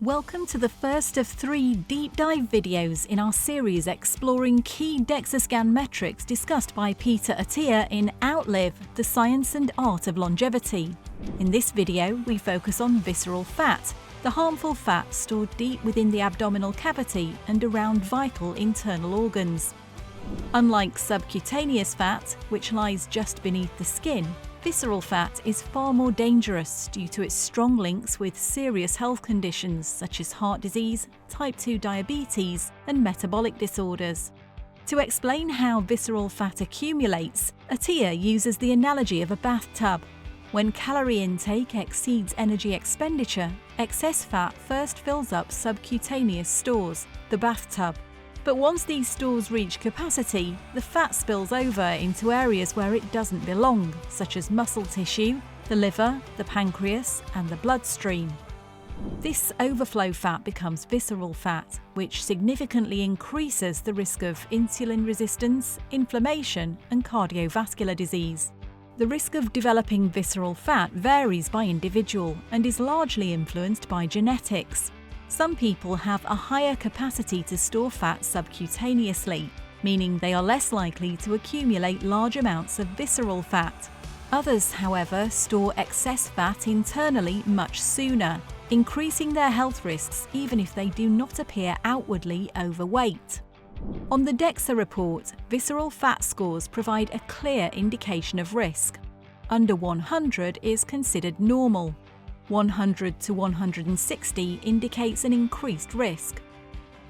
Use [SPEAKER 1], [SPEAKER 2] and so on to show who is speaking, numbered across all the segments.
[SPEAKER 1] Welcome to the first of 3 deep dive videos in our series exploring key DEXA scan metrics discussed by Peter Attia in Outlive, the Science and Art of Longevity. In this video, we focus on visceral fat, the harmful fat stored deep within the abdominal cavity and around vital internal organs. Unlike subcutaneous fat, which lies just beneath the skin, visceral fat is far more dangerous due to its strong links with serious health conditions such as heart disease, type 2 diabetes, and metabolic disorders. To explain how visceral fat accumulates, Attia uses the analogy of a bathtub. When calorie intake exceeds energy expenditure, excess fat first fills up subcutaneous stores, the bathtub. But once these stores reach capacity, the fat spills over into areas where it doesn't belong, such as muscle tissue, the liver, the pancreas, and the bloodstream. This overflow fat becomes visceral fat, which significantly increases the risk of insulin resistance, inflammation, and cardiovascular disease. The risk of developing visceral fat varies by individual and is largely influenced by genetics. Some people have a higher capacity to store fat subcutaneously, meaning they are less likely to accumulate large amounts of visceral fat. Others, however, store excess fat internally much sooner, increasing their health risks even if they do not appear outwardly overweight. On the DEXA report, visceral fat scores provide a clear indication of risk. Under 100 is considered normal. 100 to 160 indicates an increased risk.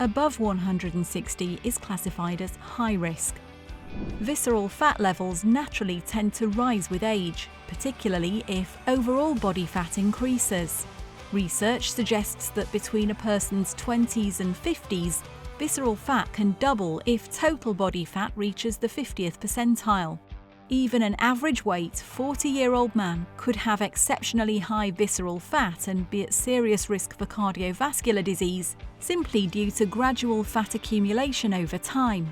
[SPEAKER 1] Above 160 is classified as high risk. Visceral fat levels naturally tend to rise with age, particularly if overall body fat increases. Research suggests that between a person's 20s and 50s, visceral fat can double if total body fat reaches the 50th percentile. Even an average weight 40-year-old man could have exceptionally high visceral fat and be at serious risk for cardiovascular disease simply due to gradual fat accumulation over time.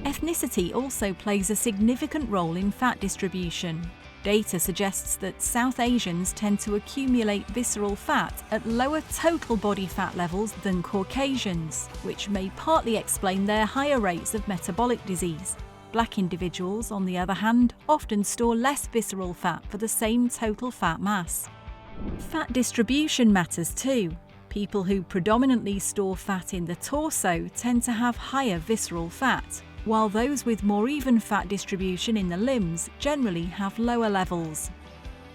[SPEAKER 1] Ethnicity also plays a significant role in fat distribution. Data suggests that South Asians tend to accumulate visceral fat at lower total body fat levels than Caucasians, which may partly explain their higher rates of metabolic disease. Black individuals, on the other hand, often store less visceral fat for the same total fat mass. Fat distribution matters too. People who predominantly store fat in the torso tend to have higher visceral fat, while those with more even fat distribution in the limbs generally have lower levels.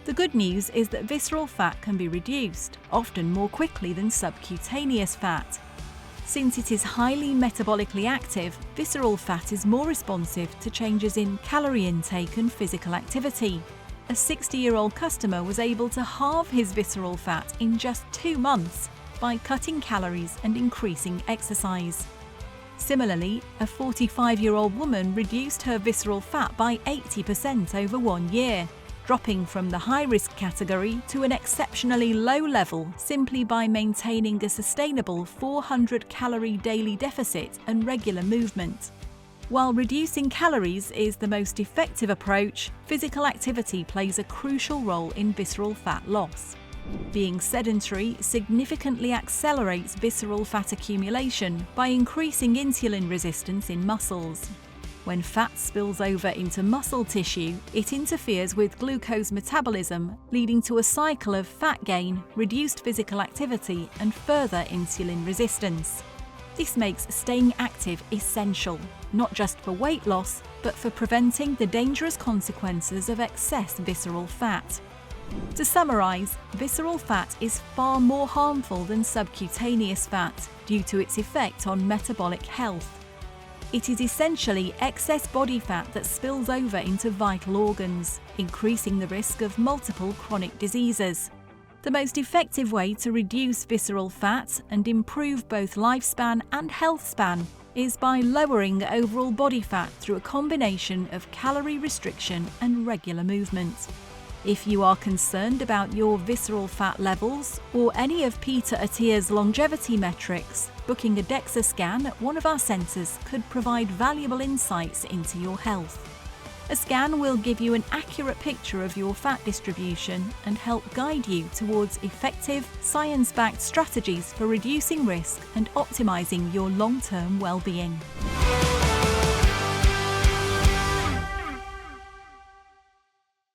[SPEAKER 1] The good news is that visceral fat can be reduced, often more quickly than subcutaneous fat. Since it is highly metabolically active, visceral fat is more responsive to changes in calorie intake and physical activity. A 60-year-old customer was able to halve his visceral fat in just 2 months by cutting calories and increasing exercise. Similarly, a 45-year-old woman reduced her visceral fat by 80% over 1 year, dropping from the high-risk category to an exceptionally low level simply by maintaining a sustainable 400-calorie daily deficit and regular movement. While reducing calories is the most effective approach, physical activity plays a crucial role in visceral fat loss. Being sedentary significantly accelerates visceral fat accumulation by increasing insulin resistance in muscles. When fat spills over into muscle tissue, it interferes with glucose metabolism, leading to a cycle of fat gain, reduced physical activity, and further insulin resistance. This makes staying active essential, not just for weight loss, but for preventing the dangerous consequences of excess visceral fat. To summarize, visceral fat is far more harmful than subcutaneous fat due to its effect on metabolic health. It is essentially excess body fat that spills over into vital organs, increasing the risk of multiple chronic diseases. The most effective way to reduce visceral fat and improve both lifespan and health span is by lowering overall body fat through a combination of calorie restriction and regular movement. If you are concerned about your visceral fat levels or any of Peter Attia's longevity metrics, booking a DEXA scan at one of our centres could provide valuable insights into your health. A scan will give you an accurate picture of your fat distribution and help guide you towards effective, science-backed strategies for reducing risk and optimizing your long-term well-being.